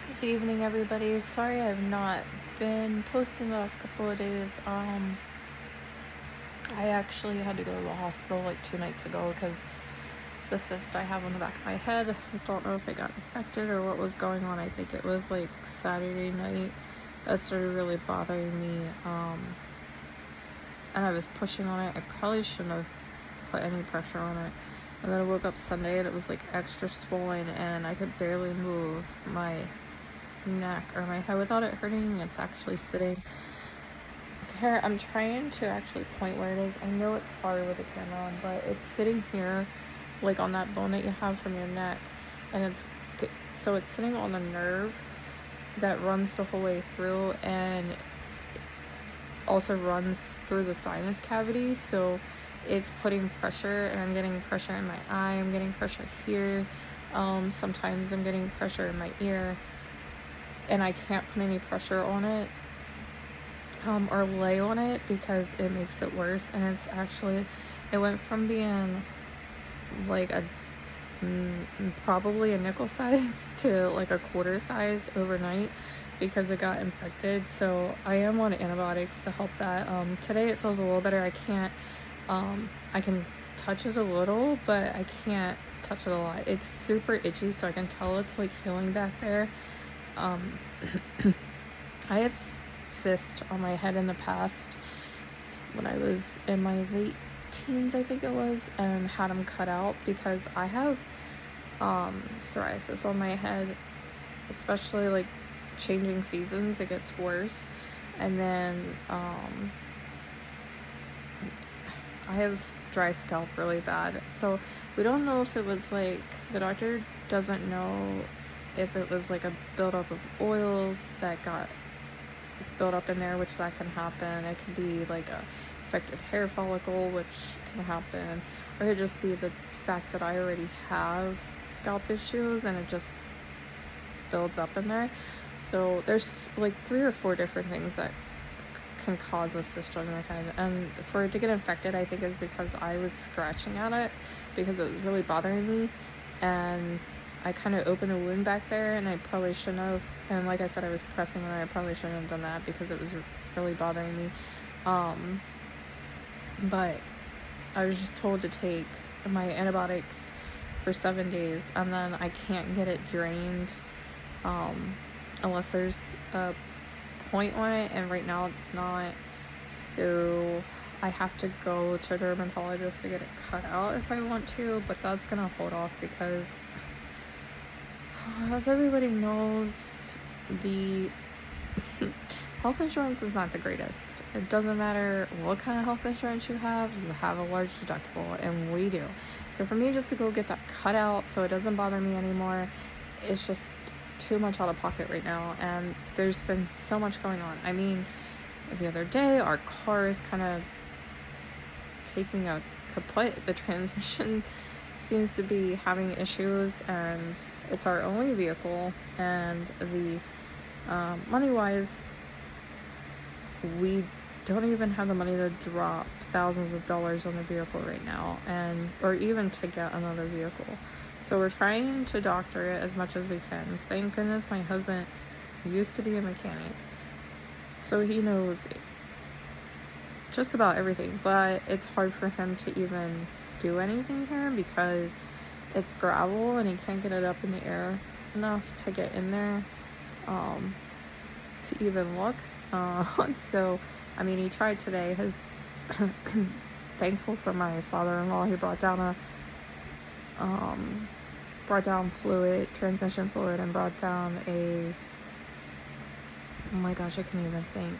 Good evening, everybody. Sorry I've not been posting the last couple of days. I actually had to go to the hospital like 2 nights ago because the cyst I have on the back of my head, I don't know if it got infected or what was going on. I think it was like Saturday night that started really bothering me. And I was pushing on it. I probably shouldn't have put any pressure on it. And then I woke up Sunday and it was like extra swollen and I could barely move my neck or my head without it hurting. It's actually sitting here. I'm trying to actually point where it is. I know it's hard with the camera on, but it's sitting here, like on that bone that you have from your neck, and it's sitting on the nerve that runs the whole way through and also runs through the sinus cavity. So it's putting pressure, and I'm getting pressure in my eye. I'm getting pressure here. Sometimes I'm getting pressure in my ear, and I can't put any pressure on it or lay on it because it makes it worse. And it went from being like probably a nickel size to like a quarter size overnight because it got infected. So I am on antibiotics to help that. Today it feels a little better. I can touch it a little, but I can't touch it a lot. It's super itchy, so I can tell it's like healing back there. I have cyst on my head in the past when I was in my late teens, I think it was, and had them cut out because I have psoriasis on my head, especially like changing seasons, it gets worse. And then I have dry scalp really bad. So we don't know if it was like, the doctor doesn't know if it was like a buildup of oils that got built up in there, which that can happen. It can be like a affected hair follicle, which can happen, or it could just be the fact that I already have scalp issues and it just builds up in there. So there's like 3 or 4 different things that can cause a cyst on your head, and for it to get infected, I think is because I was scratching at it because it was really bothering me, and I kind of opened a wound back there, and I probably shouldn't have. And like I said, I was pressing on it. I probably shouldn't have done that because it was really bothering me. But I was just told to take my antibiotics for 7 days, and then I can't get it drained unless there's a point on it, and right now it's not. So I have to go to a dermatologist to get it cut out if I want to, but that's gonna hold off because as everybody knows, the health insurance is not the greatest. It doesn't matter what kind of health insurance you have a large deductible, and we do. So for me just to go get that cut out so it doesn't bother me anymore, it's just too much out of pocket right now, and there's been so much going on. I mean, the other day our car is kind of taking a kaput. The transmission seems to be having issues, and it's our only vehicle, and the money wise, we don't even have the money to drop thousands of dollars on the vehicle right now, and or even to get another vehicle. So we're trying to doctor it as much as we can. Thank goodness my husband used to be a mechanic, so he knows just about everything, but it's hard for him to even do anything here because it's gravel and he can't get it up in the air enough to get in there to even look. So I mean, he tried today. His thankful for my father-in-law, he brought down transmission fluid, and brought down oh my gosh, I can't even think.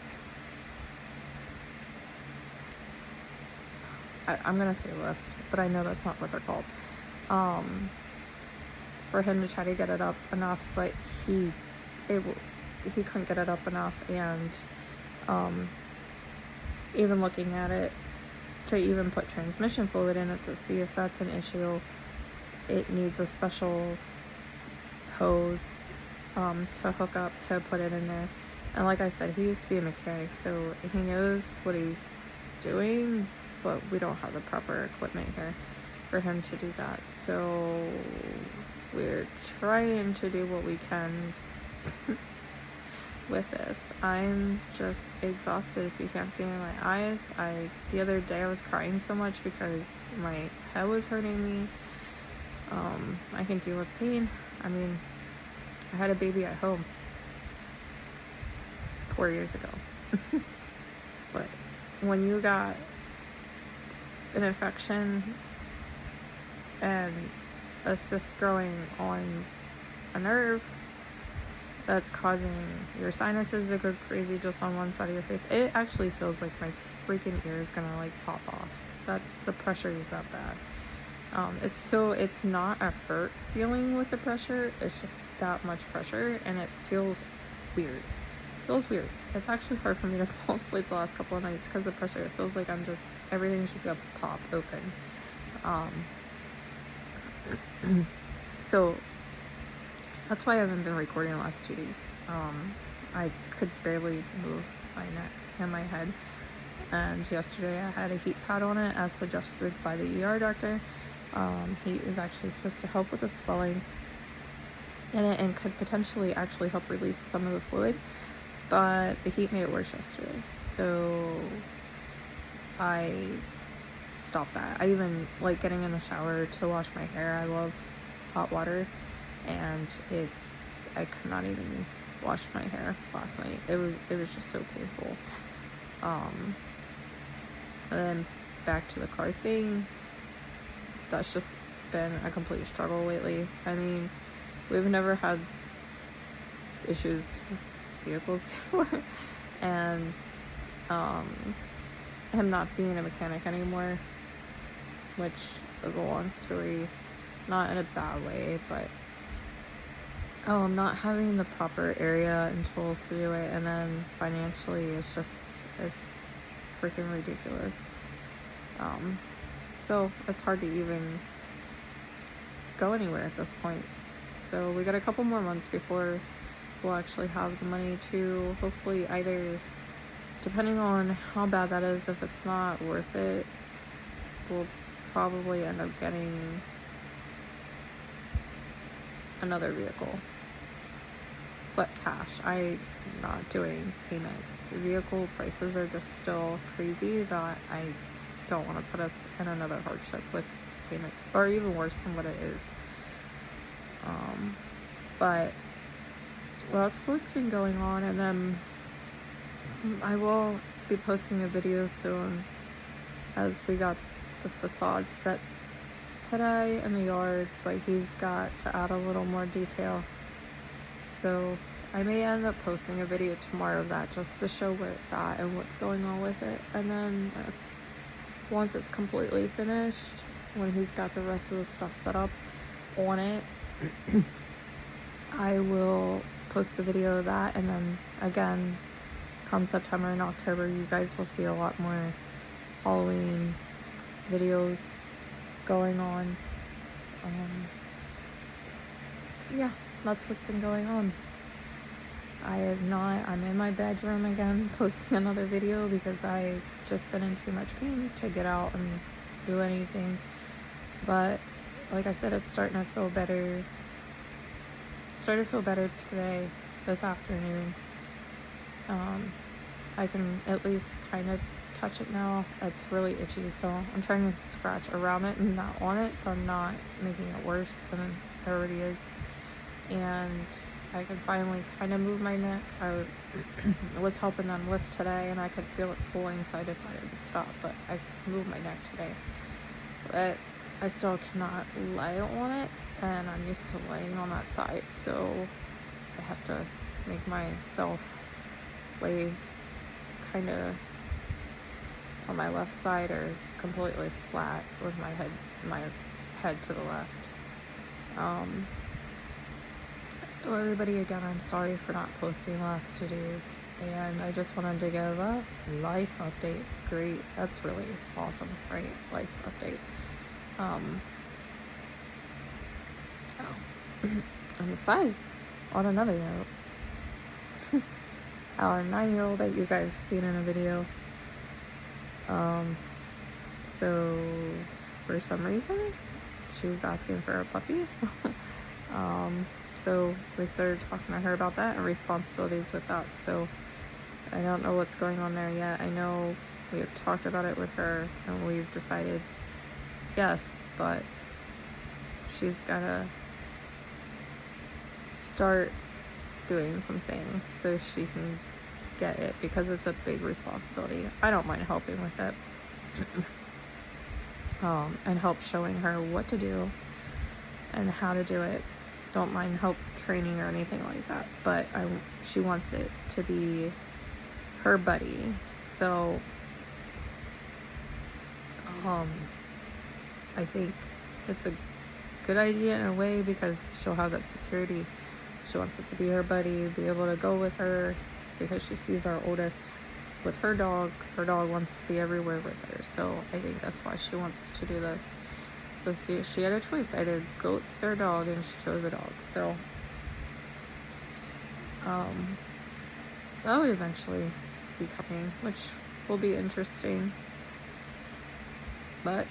I'm gonna say lift, but I know that's not what they're called. For him to try to get it up enough, but he couldn't get it up enough, and even looking at it to even put transmission fluid in it to see if that's an issue, it needs a special hose to hook up to put it in there. And like I said, he used to be a mechanic, so he knows what he's doing, but we don't have the proper equipment here for him to do that. So we're trying to do what we can with this. I'm just exhausted if you can't see me in my eyes. The other day I was crying so much because my head was hurting me. I can deal with pain. I mean, I had a baby at home 4 years ago. But when you got an infection and a cyst growing on a nerve that's causing your sinuses to go crazy just on one side of your face, it actually feels like my freaking ear is gonna like pop off. The pressure is that bad. It's not a hurt feeling with the pressure, it's just that much pressure, and it feels weird. It's actually hard for me to fall asleep the last couple of nights because of pressure. It feels like everything's just gonna pop open. So that's why I haven't been recording the last 2 days. I could barely move my neck and my head, and yesterday I had a heat pad on it as suggested by the ER doctor. Heat is actually supposed to help with the swelling in it and could potentially actually help release some of the fluid, but the heat made it worse yesterday, so I stopped that. I even like getting in the shower to wash my hair. I love hot water, and I could not even wash my hair last night. It was just so painful. And then back to the car thing. That's just been a complete struggle lately. I mean, we've never had issues with vehicles before, and him not being a mechanic anymore, which is a long story, not in a bad way, but not having the proper area and tools to do it, and then financially it's freaking ridiculous. So it's hard to even go anywhere at this point. So we got a couple more months before we'll actually have the money to hopefully either, depending on how bad that is, if it's not worth it, we'll probably end up getting another vehicle. But cash. I'm not doing payments. Vehicle prices are just still crazy that I don't want to put us in another hardship with payments, or even worse than what it is. But that's what's been going on, and then I will be posting a video soon as we got the facade set today in the yard, but he's got to add a little more detail, so I may end up posting a video tomorrow of that just to show where it's at and what's going on with it. And then once it's completely finished, when he's got the rest of the stuff set up on it, I will post the video of that. And then again, come September and October, you guys will see a lot more Halloween videos going on. So yeah, that's what's been going on. I'm in my bedroom again posting another video because I've just been in too much pain to get out and do anything. But like I said, it's starting to feel better. Started to feel better today, this afternoon. I can at least kind of touch it now. It's really itchy, so I'm trying to scratch around it and not on it, so I'm not making it worse than it already is. And I can finally kind of move my neck. I was helping them lift today, and I could feel it pulling side to side of the stop, but I moved my neck today. But I still cannot lay on it, and I'm used to laying on that side, so I have to make myself lay kind of on my left side or completely flat with my head to the left. So everybody, again, I'm sorry for not posting the last 2 days, and I just wanted to give a life update. Great, that's really awesome, right? Life update. And besides, on another note, our 9-year-old that you guys seen in a video, so for some reason she's asking for a puppy. So we started talking to her about that and responsibilities with that. So I don't know what's going on there yet. I know we have talked about it with her and we've decided yes, but she's gotta start doing some things so she can get it, because it's a big responsibility. I don't mind helping with it. And help showing her what to do and how to do it. Don't mind help training or anything like that, but she wants it to be her buddy. So I think it's a good idea in a way, because she'll have that security. She wants it to be her buddy, be able to go with her, because she sees our oldest with her dog. Her dog wants to be everywhere with her, so I think that's why she wants to do this. So she had a choice, either goats or dog, and she chose a dog. So that'll eventually be coming, which will be interesting. But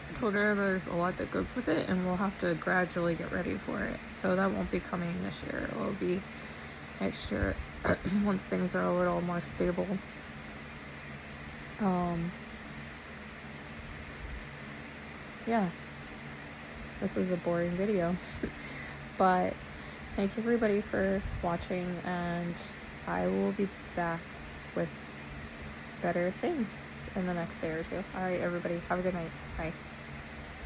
I told her there's a lot that goes with it, and we'll have to gradually get ready for it. So that won't be coming this year. It will be next year once things are a little more stable. Yeah, this is a boring video. But thank you everybody for watching, and I will be back with better things in the next day or two. All right, everybody, have a good night. Bye.